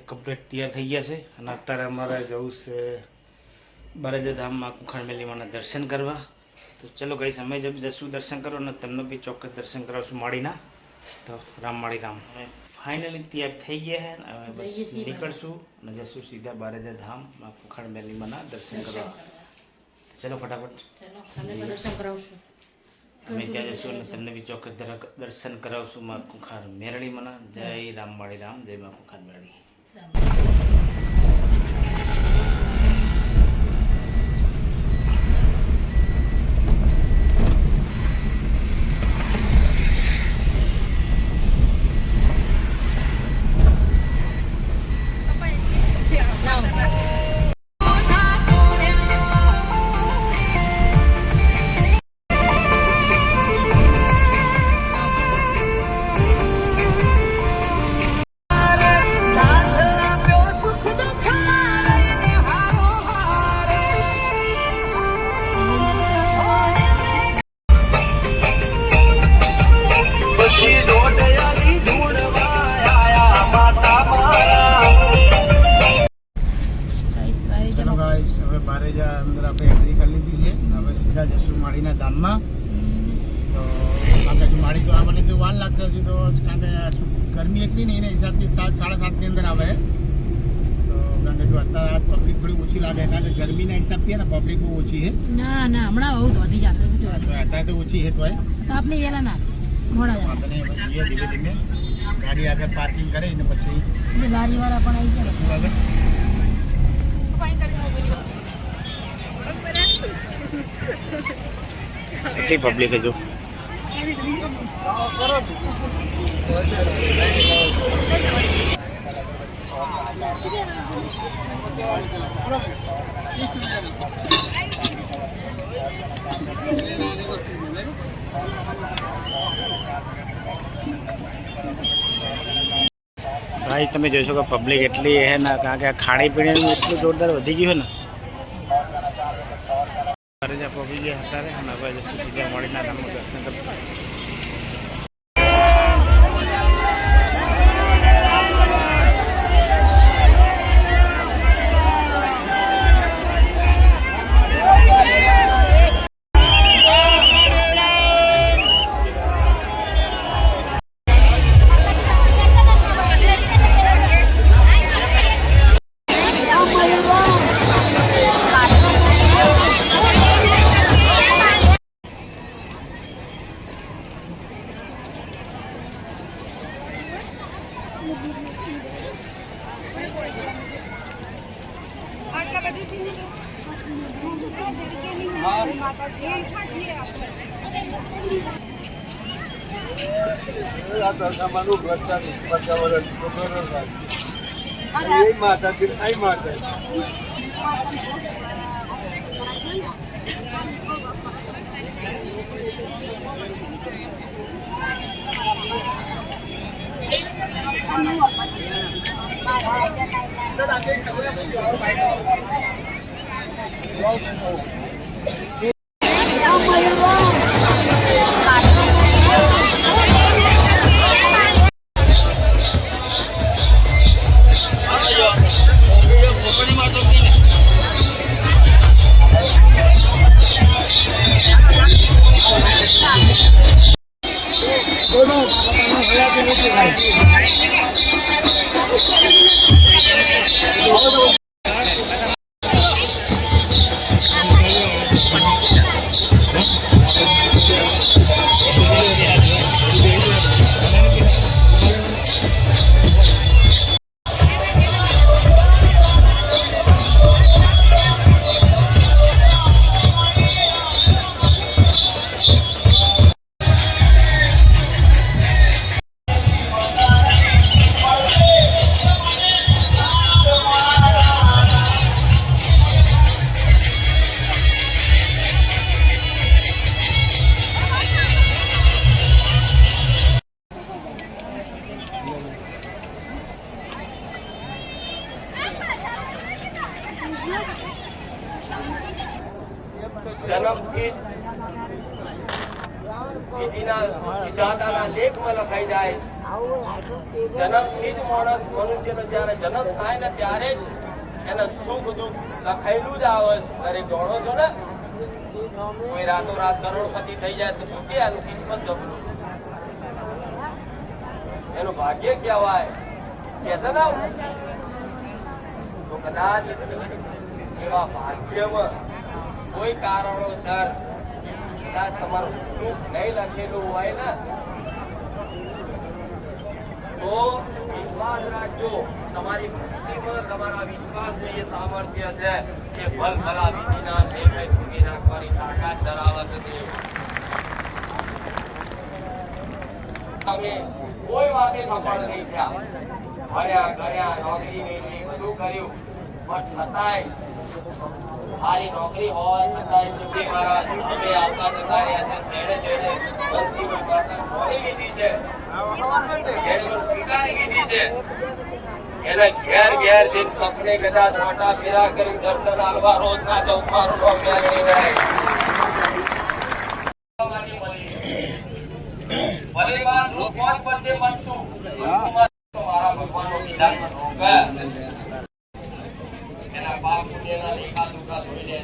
Complete તૈયાર થઈ ગયા છે અને અત્યારે અમારે જવું છે બરેજા ધામમાં કુંખાર મેલીમાના દર્શન કરવા. તો ચલો ગઈ અમે જશું દર્શન કરો અને તમને બી ચોક્કસ દર્શન કરાવશું માળીના. તો રામ માળી રામ. અમે ફાઇનલી તૈયાર થઈ ગયા છે હવે બસ નીકળશું અને જશું સીધા બરેજા ધામમાં કુંખાર મેલીમાના દર્શન કરવા. ચલો ફટાફટ દર્શન કરાવશું. અમે ત્યાં જશું અને તમને બી ચોક્કસ દર્શન કરાવશું માં કુંખાર મેરળીમાંના. જય રામ માળી રામ, જય માં કુંખાર મેરળી. હવે બારેજા અંદર આપણે એન્ટ્રી કરી લીધી છે. હવે સીધા જશું માળીના ધામમાં. તો આપણે માળી તો આવવાની તો વાર લાગશે હજુ તો, કારણ કે ગરમી એટલી નહીં એના હિસાબથી 7-7:30ની અંદર આવે. તો કારણ કે જો અત્યારે આજ પબ્લિક થોડી ઓછી લાગે કારણ કે ગરમીના હિસાબથી ને પબ્લિક બહુ ઓછી છે. ના ના હમણાં બહુ વધી જશે. અત્યારે તો ઓછી છે તોય તો આપણે વહેલા ના મોડા જઈએ ધીમે ધીમે. ગાડી આગળ પાર્કિંગ કરે ને પછી લારી વાળા પણ આવી ગયા. કેટલી પબ્લિક હજુ ભાઈ તમે જોશો કે પબ્લિક એટલી હે ને કારણ કે ખાણી પીણીનું એટલું જોરદાર વધી ગયું છે ને. બરેજા પહોંચી ગયા અત્યારે અને હવે જશું સીધા માળીના ધામનું દર્શન કરવા. જન્મથી વિધિના વિધાતાના લેખમાં લખાઈ જાય જન્મથી જ માણસ મનુષ્યનો જ્યારે જન્મ થાય ને ત્યારે જ એને સુખ દુઃખ લખાયેલું જ આવે છે. દરેક જાણો છો ને, કોઈ રાતોરાત કરોડપતિ થઈ જાય તો શું કે એનું કિસ્મત જબરું છે. એનું ભાગ્ય કહેવાય કે છે ને. તો કદાચ એવા ભાગ્યમાં કોઈ કારણોસર કદાચ તમારું સુખ નહીં લખેલું હોય ને, તો વિશ્વાસ રાખજો. તમારી ભક્તિમાં તમારા વિશ્વાસનું એ સામર્થ્ય છે કે ભલ ભલા વિધિના દેવને ખુશી રાખવાની તાકાત ધરાવે છે દેવ. તમે કોઈ વાતે સફળ નહીં થયા. ભણ્યા ગણ્યા નોકરી મેળવી બધું કર્યું, પણ છતાંય સારી નોકરી હોવા છતાંય જે મારા અમે આવતા જતા રહ્યા છે જેણે બંધીમાં માતા ખોલી લીધી છે, જેણે મને સ્વીકારી લીધી છે, એના ઘેર ઘેર જઈને સપને કદાચ મોટા ફેરા કરી દર્શન આલવા રોજના જવું મારું નોકરી નહીં જાય. ભલે બાર રોકવા જ પડશે બનતું, મારા ભગવાનનો વિધાનમાં રોકાય. એના બાપ પુણ્યના લેખા જોખા જોઈ લે.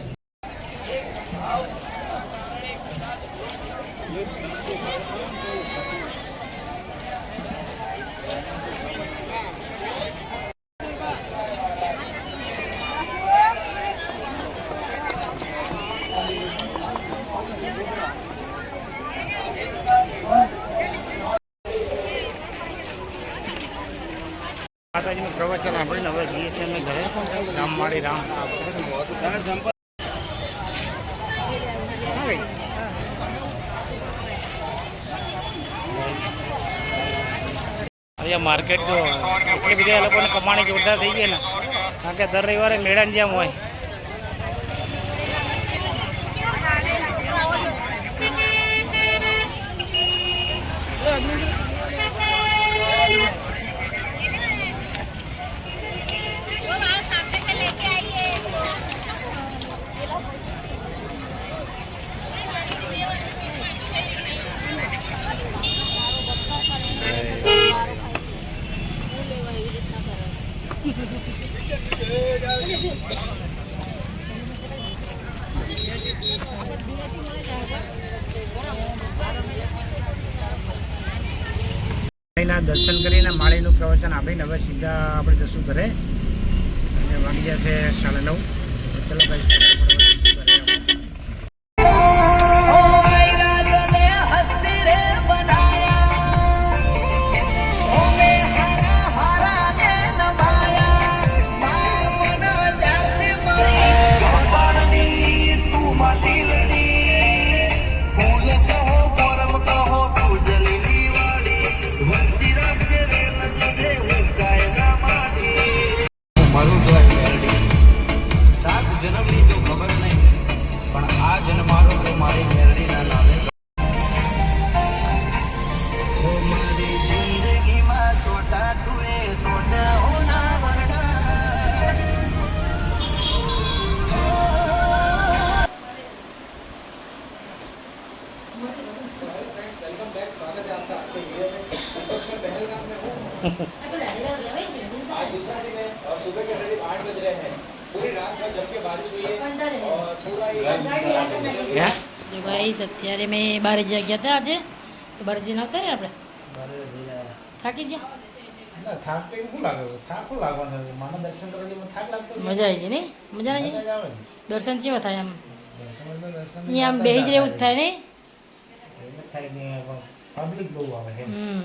માતાજીનું પ્રવચન આપણે હવે જઈએ છીએ અમે ઘરે રામવાડી રામ. અહીંયા માર્કેટ જો એટલી બધી આ લોકોને કમાણી જોરદાર થઈ ગઈ ને, કારણ કે દર રવિવારે મેળાની જેમ હોય. દર્શન કરીને માળીનું પ્રવચન આપીને હવે સીધા આપણે જશું ઘરે. અને વાગી જશે 9:30. ચલો અત્યારે મેં 12 ગયા હતા આજે, તો 12 જઈને આવતા રહ્યા આપણે. થાકી ગયા? મજા આવી છે ને? મજા નહીં? દર્શન કેવા થાય? આમ અહીંયા આમ બેસી જ રહેવું જ થાય નહીં?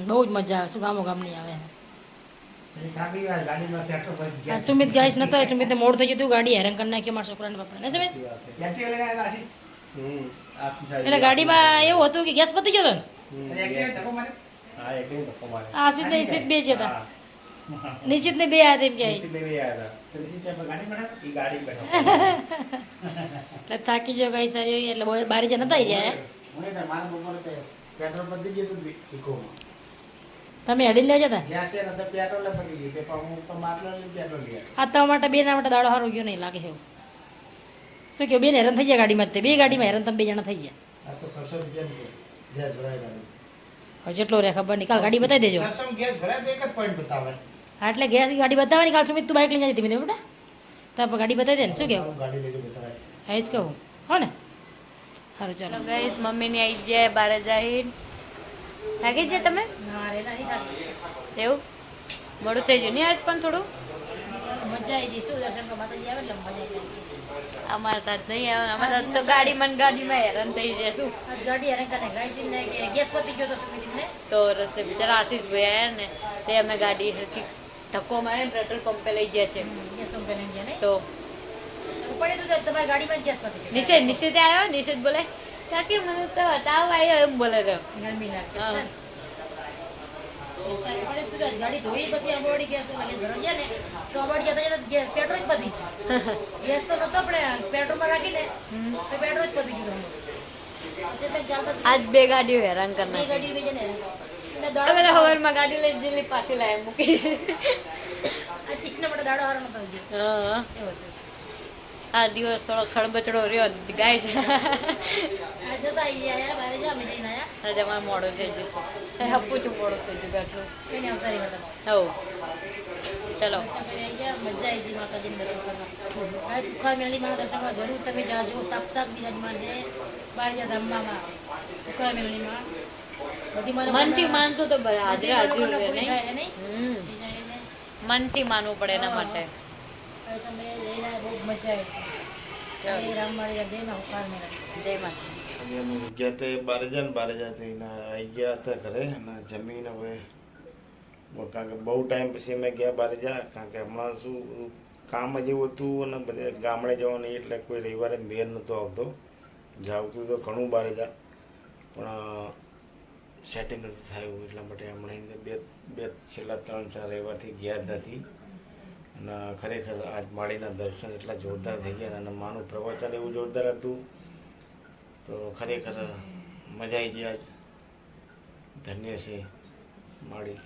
બહુ જ મજા આવે. શું ગામો ગામ નહીં આવે. સુમિત ગાઈશ નતો, સુમિત મોડ થઈ ગયું, ગાડી હેરાન કરી નાખી મારા છોકરાને બાપડા ને. સુમિત એટલે ગાડીમાં એવું હતું કે ગેસ પતી ગયો હતો. આશિષ ને ઈશિત બે જ હતા. નિશ્ચિત ને બે આવ્યા એમ કે એટલે થાકી ગયો કઈ સારી. એટલે 12 જણ નતા ગયા. તમે હેડી લેવા જતા? આ તો માટે બે ના માટે દાડો સારું ગયો નહીં લાગે એવું. શું કહ્યું? બેન હેરાન થઈ ગયા ગાડીમાં. બે ગાડીમાં હેરાન તમે 2 જણા થઈ ગયા. હવે જેટલો રહે ખબર નહીં કાલ ગાડી બતાવી દેજો સસમ ગેસ ભરાય તો એક જ પોઈન્ટ બતાવે. હા એટલે ગેસ ગાડી બતાવવાની કાલ સુમિત તું બાઇક લઈને જતી બેટા તો આપણે ગાડી બતાવી દે ને શું કહેવું ગાડી લેજો બતાવે. હા એ જ કહું હો ને સારું ચાલો ગાઈસ મમ્મીની આવી જાય બારે જાય થાકી જાય તમે ના રે ના નહીં ખાતી. એવું મોડું થઈ ગયું નહીં આજ પણ થોડું મજા આવી જઈ શું દર્શન કરવા માતાજી આવે એટલે મજા આવી જાય અમારે તો આજ નહીં આવે અમારે આજ તો ગાડીમાં હેરાન થઈ જાય શું આજ ગાડી હેરાન કરે ગાડી ને કે ગેસ પતી ગયો તો સુમિત ને તો રસ્તે બિચારા આશીષભાઈ આવ્યા ને તે અમે ગાડી હરખી ધક્કો મારે ને પેટ્રોલ પંપે લઈ ગયા છે ગેસ પંપે લઈને ગયા નહીં તો પડે તો તમારી ગાડીમાં જ ગેસ પતી ગયો નિશેષ આવ્યો નિશેષ બોલે કાકી મને તો તાવ આવ્યો એમ બોલે રહ્યો ગરમી લાગે હા. છે ને. તારે પડે તો ગાડી ધોઈ પછી અંબાડી ગેસ લાગે ભરવા ગયા ને તો અંબાડી જતા જતા ગેસ પેટ્રોલ જ પતી છે ગેસ તો નતો આપણે પેટ્રોલમાં રાખીને તો પેટ્રોલ જ પતી ગયું પછી એટલે ચાલતા આજ બે ગાડીઓ હેરાન બે કરનાર ગાડી બે જણે એટલે દાડો અમે તો હવારમાં ગાડી લઈ દિલ્હી પાછી લાવી મૂકી આ સીટને માટે દાડો હારો નતો ગયો હા એવું હતું આ દિવસ થોડો ખળબચડો રહ્યો ગાય છે આજ જતા આયા બારે જા અમે જઈને આયા આજે અમારે મોડું થઈ ગયું હપ્પું મોડું થઈ ગયું આટલું એને અવતારી હતા હવ ચલો દર્શન કરી આવી ગયા મજા આવી છે માતાજીના દર્શન કરવા આ સુખા મેળની માં દર્શન કરવા જરૂર તમે જાજો સાક્ષાત બિરાજમાન છે બારજા ધામમાં સુખા મેળણીમાં બધી મનથી માનશો તો હાજર હાજર પૂરી નહીં થાય નહીં હમ મનથી માનવું પડે એના માટે આ સમયે જઈને બહુ મજા આવી છે રામવાડી જઈને સુખા મેળા જય માતા અને અમે ગયા તે બારે જઈને આવી ગયા હતા ઘરે અને જમીન હવે કારણ કે બહુ ટાઈમ પછી અમે ગયા બારે કારણ કે હમણાં શું બધું કામ જ એવું હતું અને બધે ગામડે જવાનું એટલે કોઈ રવિવારે મેર નહોતો આવતો જાવતું તો ઘણું બારે પણ સેટિંગ નથી થયું એટલા માટે હમણાં બે છેલ્લા 3-4 રવિવારથી ગયા જ નથી અને ખરેખર આજ માળીના દર્શન એટલા જોરદાર થઈ ગયા અને માનું પ્રવચન એવું જોરદાર હતું તો ખરેખર મજા આવી ગઈ આજ ધન્ય છે માળી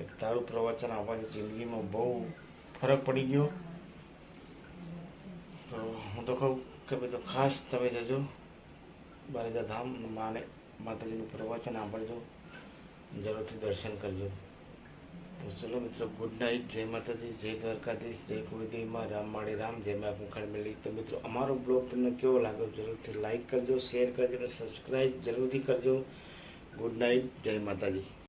એક તારું પ્રવચન આપવાથી જિંદગીમાં બહુ ફરક પડી ગયો તો હું તો કહું કે ભાઈ તો ખાસ તમે જજો બારેજા ધામ માતાજીનું પ્રવચન સાંભળજો જરૂરથી દર્શન કરજો તો ચલો મિત્રો ગુડ નાઇટ જય માતાજી જય દ્વારકાધીશ જય કુળદેવીમાં રામમાળી રામ જય મા કુંખાર મેલી તો મિત્રો અમારો બ્લોગ તમને કેવો લાગ્યો જરૂરથી લાઈક કરજો શેર કરજો અને સબસ્ક્રાઈબ જરૂરથી કરજો ગુડ નાઇટ જય માતાજી